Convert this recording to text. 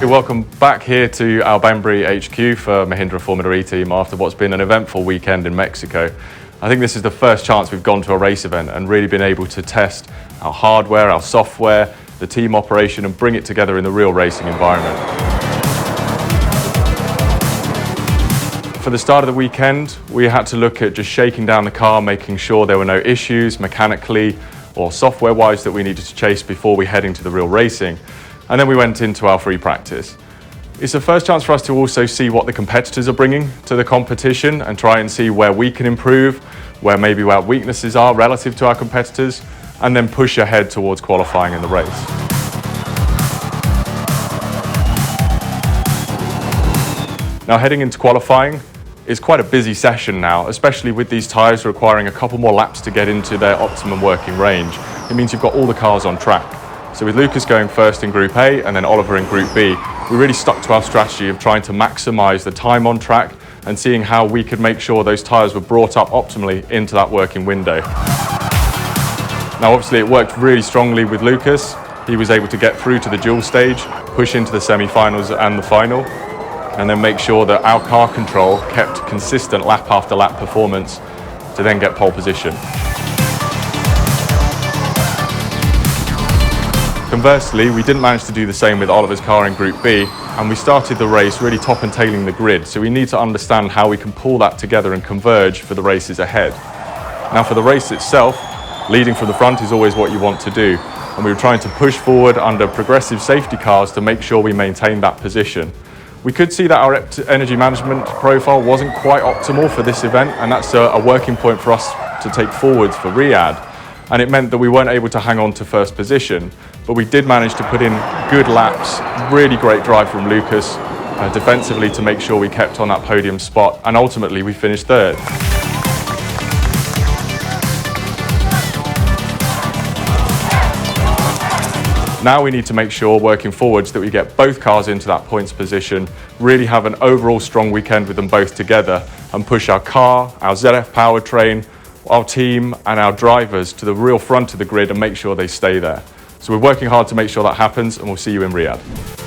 welcome back here to our Banbury HQ for Mahindra Formula E team after what's been an eventful weekend in Mexico. I think this is the first chance we've gone to a race event and really been able to test our hardware, our software, the team operation and bring it together in the real racing environment. For the start of the weekend, we had to look at just shaking down the car, making sure there were no issues mechanically or software-wise that we needed to chase before we head into the real racing. And then we went into our free practice. It's the first chance for us to also see what the competitors are bringing to the competition and try and see where we can improve, where maybe our weaknesses are relative to our competitors, and then push ahead towards qualifying in the race. Now heading into qualifying, it's quite a busy session now, especially with these tyres requiring a couple more laps to get into their optimum working range. It means you've got all the cars on track. So with Lucas going first in Group A and then Oliver in Group B, we really stuck to our strategy of trying to maximise the time on track and seeing how we could make sure those tyres were brought up optimally into that working window. Now obviously it worked really strongly with Lucas. He was able to get through to the dual stage, push into the semi-finals and the final, and then make sure that our car control kept consistent lap after lap performance to then get pole position. Conversely, we didn't manage to do the same with Oliver's car in Group B, and we started the race really top and tailing the grid, so we need to understand how we can pull that together and converge for the races ahead. Now for the race itself, leading from the front is always what you want to do, and we were trying to push forward under progressive safety cars to make sure we maintained that position. We could see that our energy management profile wasn't quite optimal for this event, and that's a working point for us to take forwards for Riyadh. And it meant that we weren't able to hang on to first position, but we did manage to put in good laps, really great drive from Lucas defensively to make sure we kept on that podium spot, and ultimately we finished third. Now we need to make sure, working forwards, that we get both cars into that points position, really have an overall strong weekend with them both together, and push our car, our ZF powertrain, our team and our drivers to the real front of the grid and make sure they stay there. So we're working hard to make sure that happens, and we'll see you in Riyadh.